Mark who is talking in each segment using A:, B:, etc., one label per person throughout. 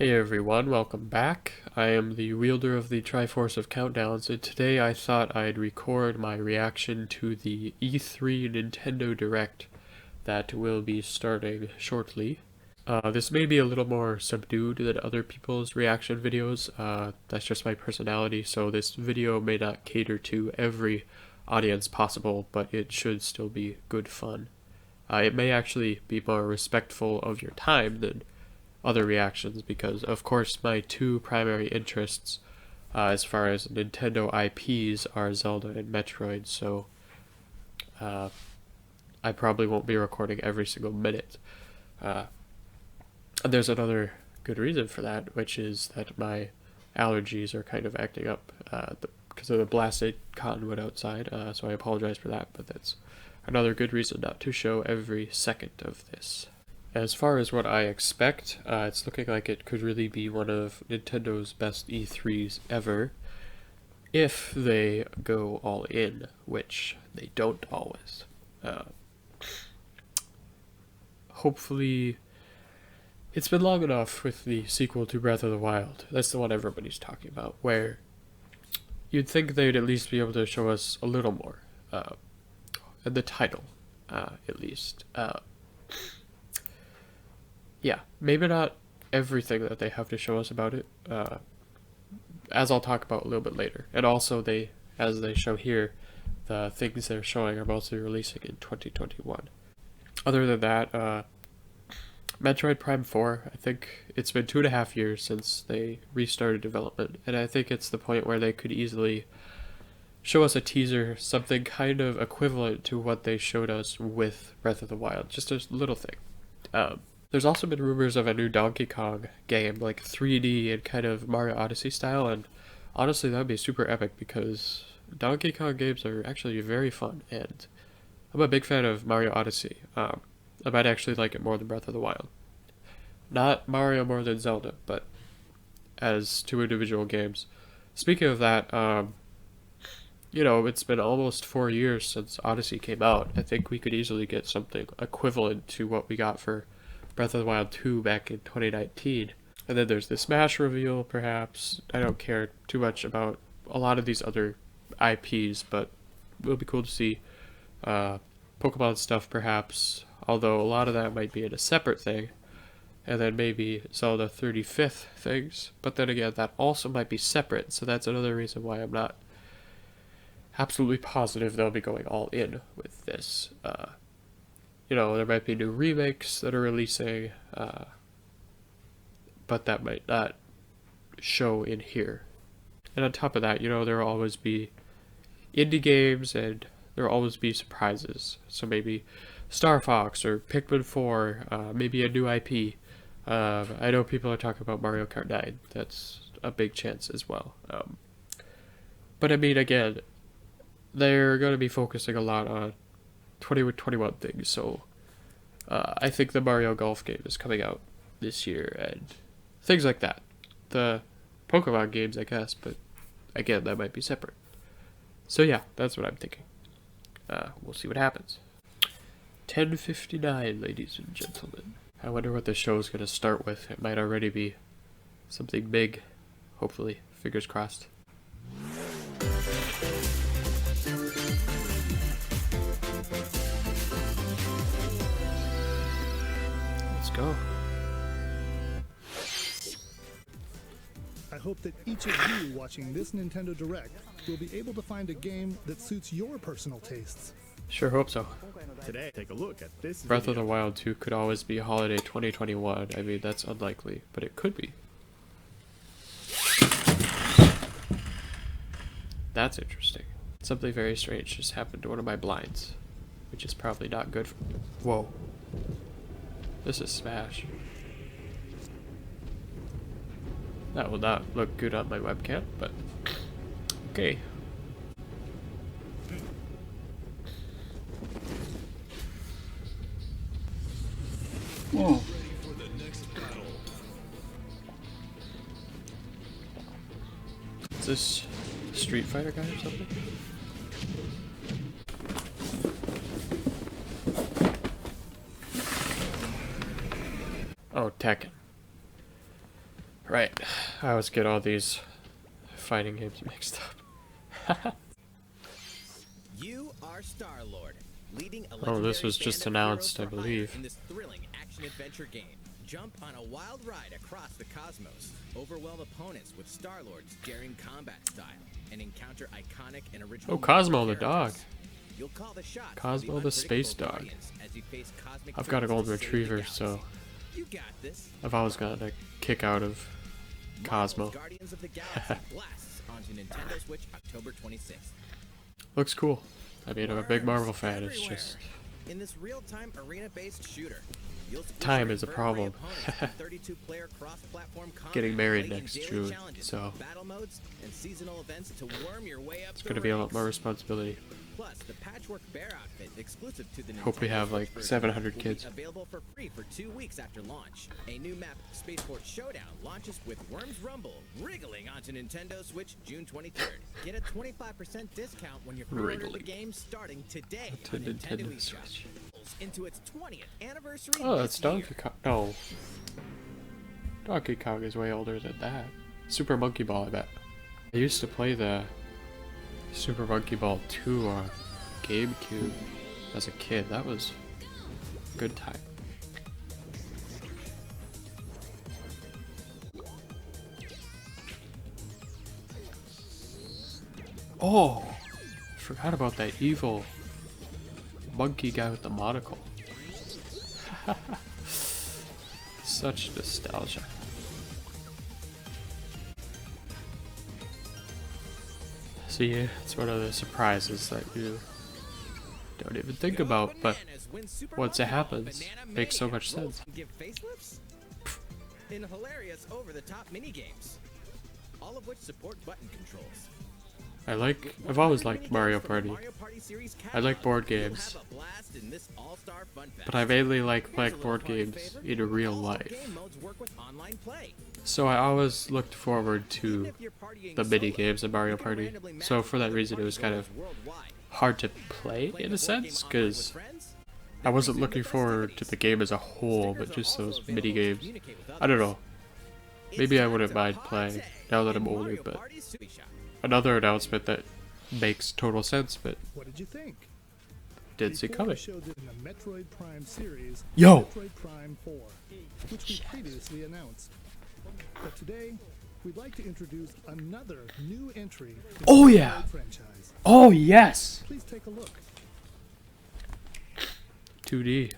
A: Hey everyone, welcome back. I am the wielder of the Triforce of Countdowns, and today I thought I'd record my reaction to the E3 Nintendo Direct that will be starting shortly. This may be a little more subdued than other people's reaction videos. That's just my personality, so this video may not cater to every audience possible, but it should still be good fun. It may actually be more respectful of your time than other reactions because, of course, my two primary interests as far as Nintendo IPs are Zelda and Metroid, so I probably won't be recording every single minute. And there's another good reason for that, which is that my allergies are kind of acting up because of the blasted cottonwood outside, so I apologize for that, but that's another good reason not to show every second of this. As far as what I expect, it's looking like it could really be one of Nintendo's best E3s ever, if they go all in, which they don't always. Hopefully, it's been long enough with the sequel to Breath of the Wild, that's the one everybody's talking about, where you'd think they'd at least be able to show us a little more, and the title, at least. Yeah, maybe not everything that they have to show us about it, as I'll talk about a little bit later. And also, as they show here, the things they're showing are mostly releasing in 2021. Other than that, Metroid Prime 4, I think it's been 2.5 years since they restarted development, and I think it's the point where they could easily show us a teaser, something kind of equivalent to what they showed us with Breath of the Wild, just a little thing. There's also been rumors of a new Donkey Kong game, like 3D and kind of Mario Odyssey style, and honestly that would be super epic because Donkey Kong games are actually very fun, and I'm a big fan of Mario Odyssey. I might actually like it more than Breath of the Wild. Not Mario more than Zelda, but as two individual games. Speaking of that, it's been almost 4 years since Odyssey came out. I think we could easily get something equivalent to what we got for Breath of the Wild 2 back in 2019. And then there's the Smash reveal, perhaps. I don't care too much about a lot of these other IPs, but it'll be cool to see Pokemon stuff, perhaps. Although a lot of that might be in a separate thing. And then maybe Zelda 35th things. But then again, that also might be separate, so that's another reason why I'm not absolutely positive they'll be going all in with this. There might be new remakes that are releasing, but that might not show in here. And on top of that, there will always be indie games and there will always be surprises. So maybe Star Fox or Pikmin 4, maybe a new IP. I know people are talking about Mario Kart 9. That's a big chance as well. But I mean, again, they're going to be focusing a lot on 2021 things, so I think the Mario Golf game is coming out this year, and things like that. The Pokemon games, I guess, but again, that might be separate. So yeah, that's what I'm thinking. We'll see what happens. 10:59, ladies and gentlemen. I wonder what the show is going to start with. It might already be something big, hopefully. Fingers crossed. Go.
B: I hope that each of you watching this Nintendo Direct will be able to find a game that suits your personal tastes.
A: Sure hope so.
C: Today, take a look at this
A: Breath of the Wild 2 could always be holiday 2021. I mean, that's unlikely, but it could be. That's interesting. Something very strange just happened to one of my blinds, which is probably not good for me. Whoa. This is Smash. That will not look good on my webcam, but okay.
D: Oh.
A: Is this Street Fighter guy or something? Oh, Tekken. Right. I always get all these fighting games mixed up.
E: You are Star-Lord, leading a
A: Oh, this
E: legendary
A: was just
E: band of
A: announced, I
E: heroes for hire
A: believe.
E: in this thrilling action-adventure game. Jump on a wild ride across the cosmos, overwhelm opponents with Star-Lord's daring combat style, and encounter iconic and original
A: Oh, Cosmo the
E: characters.
A: dog.
E: You'll call the shots for
A: Cosmo the space dog.
E: guardians as you face cosmic
A: I've got a
E: threats
A: golden
E: to save the
A: retriever,
E: galaxy.
A: so
E: You got this.
A: I've always gotten a kick out of Cosmo.
E: Marvel's Guardians of the Galaxy blasts onto Nintendo Switch October 26th.
A: Looks cool. I mean, I'm a big
E: Worms
A: Marvel fan. It's
E: everywhere.
A: just
E: In this real-time arena-based shooter, you'll
A: Time is a
E: vertebrae
A: problem.
E: opponents in 32-player cross-platform combat,
A: Getting married
E: play in
A: next
E: daily
A: June,
E: challenges,
A: so
E: battle modes, and seasonal events to worm your way up
A: it's
E: the
A: gonna be a lot
E: ranks.
A: more responsibility.
E: Plus, the patchwork bear outfit exclusive to the
A: Hope we
E: Nintendo
A: have,
E: Switch
A: like,
E: version
A: 700
E: will be
A: kids.
E: available for free for 2 weeks after launch. A new map, Spaceport Showdown, launches with Worms Rumble wriggling onto Nintendo Switch June 23rd. Get a 25% discount when you pre-order the
A: Wriggling.
E: game starting today
A: To
E: on
A: Nintendo
E: eShop.
A: Switch.
E: Into its 20th anniversary.
A: Oh,
E: this
A: that's Donkey
E: year.
A: Kong. No. Donkey Kong is way older than that. Super Monkey Ball, I bet. I used to play the Super Monkey Ball 2 on GameCube as a kid. That was a good time. Oh! I forgot about that evil monkey guy with the monocle. Such nostalgia. See, it's one of the surprises that you don't even think
E: Go
A: about, but
E: bananas, win Super
A: once it
E: Monkey Ball,
A: happens,
E: Banana
A: makes so
E: Mania,
A: much
E: roll
A: sense.
E: and give facelifts? In hilarious over-the-top mini-games, all of which support button controls.
A: I've always liked Mario
E: From the
A: Party,
E: Mario Party series
A: I like
E: catalog.
A: board
E: You'll
A: games.
E: have a blast in this all-star fun fest.
A: but I mainly like
E: Here's a
A: playing
E: little
A: board
E: party
A: games
E: favor.
A: in real
E: All
A: life.
E: game modes work with online play.
A: So I always looked forward
E: Even
A: to
E: if you're partying
A: the mini
E: solo,
A: games in Mario
E: you can
A: Party.
E: randomly match
A: So for that
E: other
A: reason, it
E: party
A: was kind
E: goers
A: of
E: worldwide.
A: hard to play
E: Playing
A: in a
E: the board game
A: sense,
E: online with
A: because
E: friends?
A: I wasn't
E: Brings in
A: looking
E: the
A: forward to
E: festivities.
A: the game as a whole,
E: Stickers
A: but
E: are
A: just
E: also
A: those
E: available
A: mini
E: to
A: games.
E: communicate with
A: I don't
E: others.
A: know.
E: It's
A: Maybe I
E: time
A: wouldn't
E: to
A: mind
E: party
A: playing now that I'm
E: in
A: older,
E: Mario
A: but
E: Party's Super Shop.
A: another announcement that makes total sense, but
B: What did you think?
A: didn't see
B: Before, we
A: coming.
B: showed it in the Metroid Prime series,
A: Yo!
B: Metroid Prime 4, which we previously announced. But today, we'd like to introduce another new entry to
A: Oh,
B: the
A: yeah.
B: Metroid franchise.
A: Oh yes!
B: Please take a look.
A: 2D.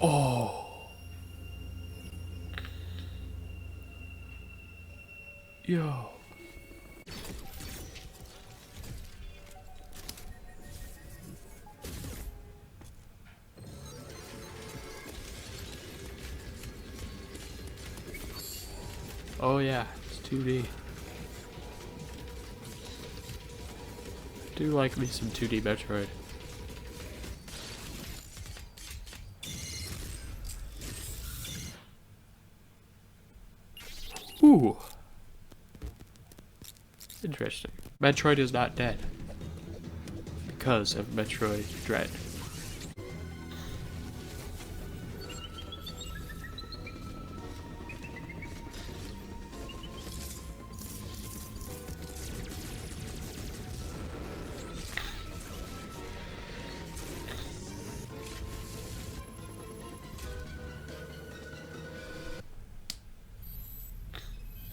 A: Oh. Yo. Oh yeah, it's 2D. Do like me some 2D Metroid. Ooh. Interesting. Metroid is not dead. Because of Metroid Dread.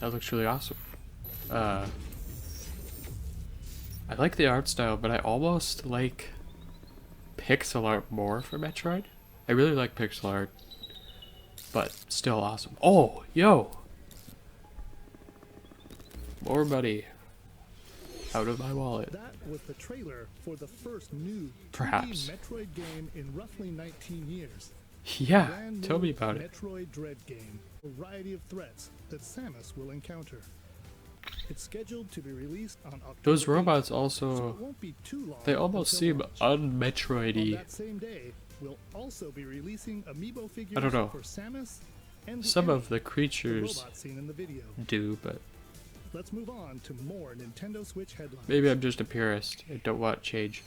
A: That looks really awesome. I like the art style, but I almost like pixel art more for Metroid. I really like pixel art, but still awesome. Oh, yo! More money out of my wallet.
B: That was the trailer for the first new 2D
A: Perhaps.
B: Metroid game in roughly 19 years.
A: Yeah,
B: Brand
A: tell
B: new
A: me about it.
B: Metroid Dread game. A variety of threats that Samus will encounter. It's scheduled to be released on October
A: Those
B: 8th,
A: robots
B: so
A: also,
B: it won't be too long
A: they almost
B: until
A: seem
B: launch. On
A: un-Metroid-y.
B: that same day, we'll also be releasing amiibo figures
A: I don't know.
B: for Samus and the
A: Some
B: enemy,
A: of the
B: the
A: creatures
B: robot seen in the video.
A: do, but
B: Let's move on to more Nintendo Switch headlines.
A: maybe I'm just a purist. I don't want change.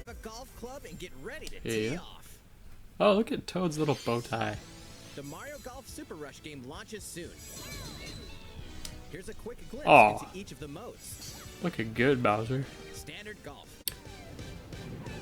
E: A golf club and get ready to
A: Yeah.
E: tee off.
A: Oh, look at Toad's little bow tie.
E: The Mario Golf Super Rush game launches soon. Here's a quick glimpse
A: Aw.
E: into each of the modes.
A: Looking good, Bowser.
E: Standard Golf. And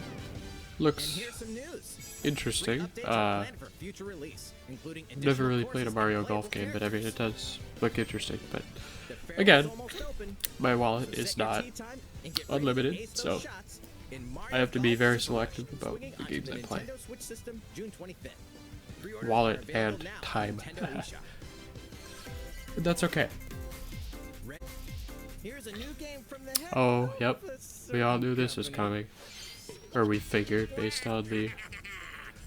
A: Looks
E: here's some news.
A: interesting.
E: Updates are planned for future release, including
A: Never really
E: additional
A: played a
E: courses
A: Mario
E: and
A: Golf
E: playable
A: game, but I mean,
E: characters.
A: it does look interesting. But
E: The fair
A: again,
E: is almost open,
A: my wallet
E: so
A: is
E: set your
A: not
E: tee time and get ready to
A: unlimited,
E: ace those
A: so
E: shots in Mario
A: I have to be
E: Golf
A: very
E: Super Rush,
A: selective about
E: swinging
A: the
E: onto
A: games
E: the
A: I play.
E: Nintendo Switch system, June 25th. Pre-orders
A: Wallet
E: are available
A: and
E: now on
A: time.
E: Nintendo eShop.
A: But that's okay.
E: Here's a new game from the head
A: Oh,
E: of
A: yep.
E: a
A: We all
E: certain
A: knew this was
E: company.
A: coming. Or we figured based on
D: Did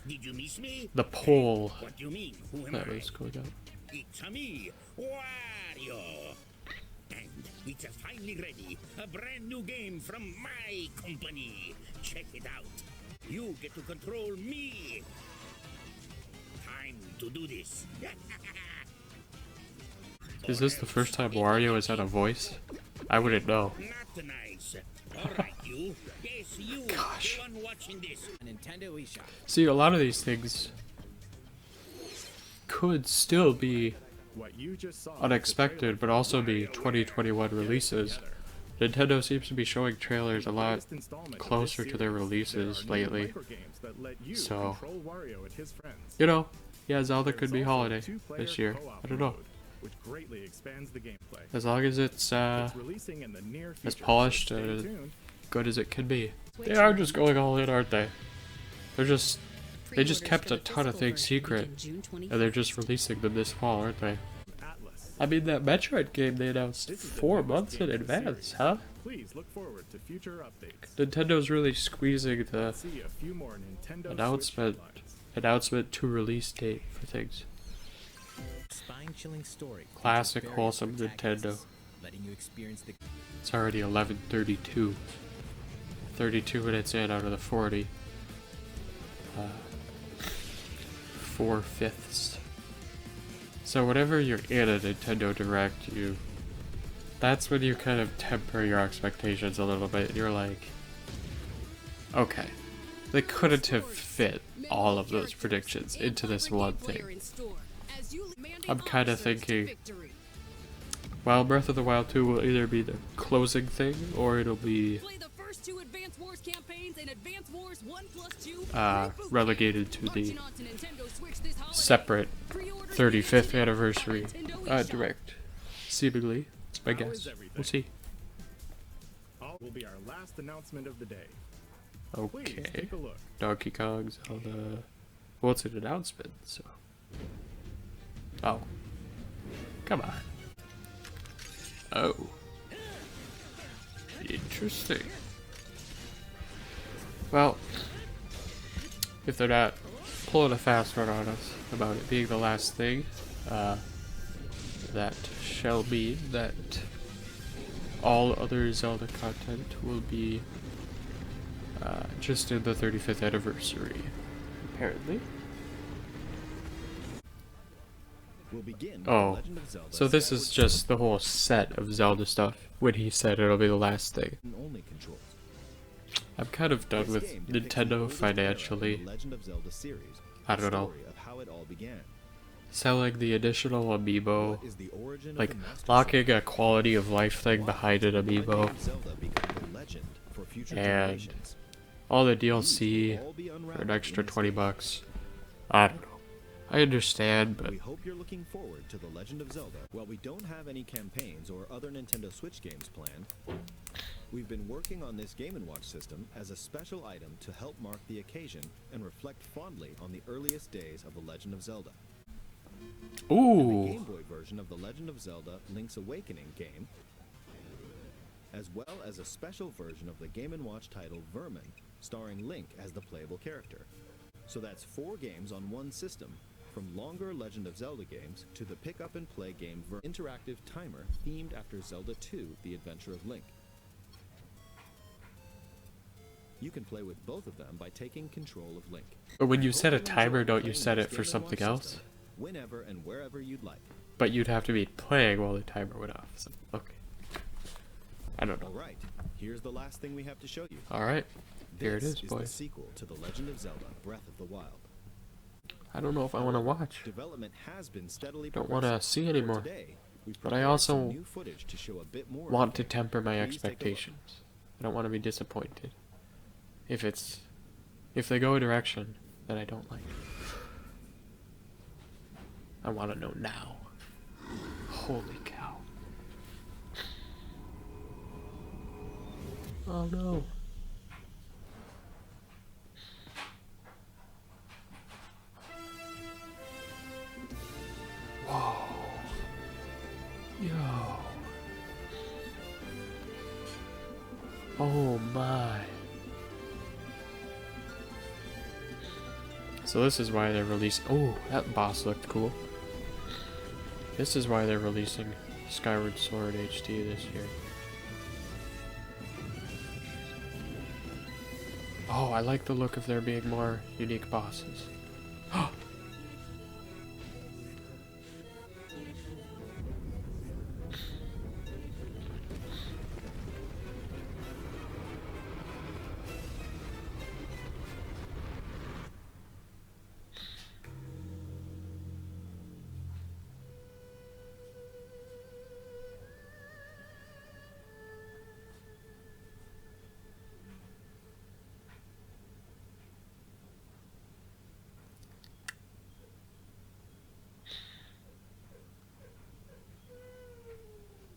D: you miss me?
A: the poll
D: What do you mean? Who am
A: that
D: I?
A: was going on.
D: It's a me, Wario. And it's finally ready. A brand new game from my company. Check it out. You get to control me. Time to do this.
A: Is this the first time Wario has had a voice? I wouldn't know.
D: Not nice. All right, you. Yes, you.
A: Gosh.
D: The one watching this.
E: Nintendo eShop.
A: See, a lot of these things could still be
C: What you just saw
A: unexpected, but also be 2021 releases. Nintendo seems to be showing trailers a lot closer to their releases lately. So, you know, yeah, Zelda could be holiday this year. I don't know.
C: Which greatly expands the gameplay.
A: As long as it's
C: It's releasing in the near
A: as
C: future,
A: polished
C: so stay
A: and
C: tuned.
A: good as it can be. They are just going all in, aren't they? They just kept a ton of things secret, and they're just releasing them this fall, aren't they?
C: Atlas.
A: I mean, that Metroid game they announced
C: This is the
A: 4
C: newest
A: months
C: game
A: in
C: in the
A: advance,
C: series.
A: huh?
C: Please look forward to future updates.
A: Nintendo's really squeezing the
C: See a few more Nintendo Switch
A: announcement
C: headlines.
A: to release date for things.
E: Spine-chilling story. features
A: Classic
E: various
A: wholesome
E: protagonists,
A: Nintendo.
E: letting you experience the
A: It's already 11:32. 32 minutes in out of the 40. 4/5. So whenever you're in a Nintendo Direct, that's when you kind of temper your expectations a little bit. You're like, okay, they couldn't have fit all of those predictions into this one thing. I'm kind of thinking, well, Breath of the Wild 2 will either be the closing thing, or it'll be relegated to the separate 35th anniversary Direct. Seemingly, it's my
C: How is
A: guess.
C: everything?
A: We'll see.
C: All will be our last announcement of the day. Please
A: Okay.
C: take a look.
A: Donkey Kong, Zelda. Well, it's an announcement, so. Oh. Come on. Oh. Interesting. Well, if they're not pulling a fast one on us about it being the last thing, that shall mean that all other Zelda content will be just in the 35th anniversary, apparently.
C: We'll begin
A: Oh, so this is just the whole set of Zelda stuff when he said it'll be the last thing.
C: only controls.
A: I'm kind of done with Nintendo financially.
C: Legend of Zelda series.
A: I don't know.
C: Of how it all began.
A: Selling the additional amiibo,
C: Is the origin
A: like
C: of the Master
A: locking a quality of life thing behind an amiibo,
C: Zelda become the legend for future
A: and
C: generations.
A: all the
C: These
A: DLC
C: will all be
A: for an
C: unraveled
A: extra
C: in this
A: 20
C: game.
A: bucks. I don't know. I understand, but
C: We hope you're looking forward to The Legend of Zelda. While we don't have any campaigns or other Nintendo Switch games planned, we've been working on this Game & Watch system as a special item to help mark the occasion and reflect fondly on the earliest days of The Legend of Zelda. The
A: ooh,
C: Game Boy version of The Legend of Zelda Link's Awakening game, as well as a special version of the Game & Watch title Vermin, starring Link as the playable character. So that's 4 games on one system, from longer Legend of Zelda games to the pick-up-and-play game interactive timer themed after Zelda 2: The Adventure of Link. You can play with both of them by taking control of Link.
A: but when you
C: Hope
A: set a
C: enjoy
A: timer, don't you
C: playing
A: set
C: this
A: it for
C: Game &
A: something
C: Watch
A: else?
C: system, whenever and wherever you'd like.
A: But you'd have to be playing while the timer went off. So, okay. I don't know.
C: Alright, here's the last thing we have to show you.
A: Alright, here it
C: This
A: is,
C: the
A: boys.
C: sequel to The Legend of Zelda: Breath of the Wild.
A: I don't know if I want to watch.
C: Development has been steadily
A: Don't want to
C: progressing.
A: see
C: For
A: anymore.
C: today, we've
A: But I
C: prepared some
A: also
C: new footage to show a bit more of
A: want
C: the
A: to
C: game.
A: temper my
C: Please take a look.
A: expectations. I don't want to be disappointed. If they go a direction that I don't like. I want to know now. Holy cow. Oh no. Whoa. Yo. Oh my. So this is why they're releasing. Oh, that boss looked cool. This is why they're releasing Skyward Sword HD this year. Oh, I like the look of there being more unique bosses.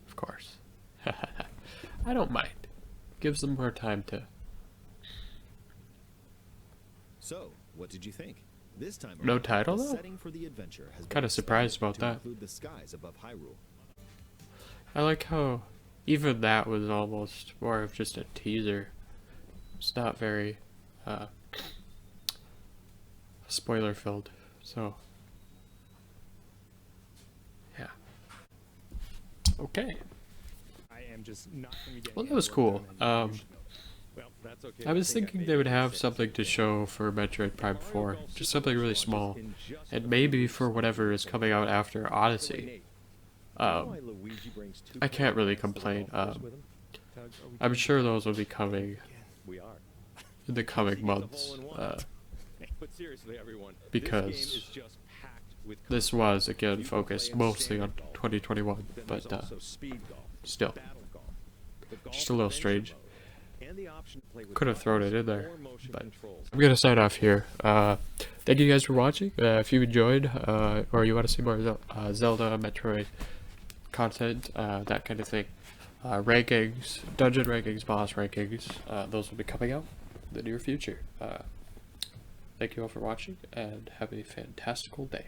A: Of course. I don't mind. Gives them more time to.
C: So, what did you think? This time
A: No
C: around,
A: title,
C: the
A: though?
C: setting for the adventure has
A: Kinda
C: been
A: surprised
C: expanded
A: about
C: to
A: that.
C: include the skies above Hyrule.
A: I like how even that was almost more of just a teaser. It's not very spoiler filled. So yeah. Okay.
F: I am just not gonna be getting
A: Well, that
F: any
A: was
F: work
A: cool.
F: done anytime soon. Well, that's okay.
A: I was
F: think
A: thinking
F: made
A: they would
F: a
A: have
F: mistake.
A: something to show for Metroid Prime 4,
F: Mario Golf
A: just
F: Super
A: something really
F: launches
A: small,
F: in just
A: and
F: a
A: maybe
F: few weeks.
A: for whatever is coming out after
F: By the way,
A: Odyssey.
F: Nate, do you know
A: Um,
F: why Luigi brings two
A: I can't really
F: players to the
A: complain.
F: golf course with him? Tug, are we
A: I'm
F: doing
A: sure
F: this?
A: those will be coming
F: We are.
A: in the coming
F: He gets a
A: months.
F: hole-in-one. But seriously, everyone,
A: because
F: this game is just packed with
A: This
F: content.
A: was again
F: You can
A: focused
F: play in
A: mostly on
F: standard golf.
A: 2021,
F: Then there's
A: but
F: also speed golf,
A: still.
F: battle golf, the golf
A: Just a little
F: adventure
A: strange.
F: mode, and the option to play with
A: Could have thrown it
F: buttons
A: in there,
F: or motion
A: but
F: controls.
A: I'm gonna sign off here. Thank you guys for watching. If you enjoyed, or you want to see more Zelda, Metroid content, that kind of thing, rankings, dungeon rankings, boss rankings, those will be coming out in the near future. Thank you all for watching, and have a fantastical day.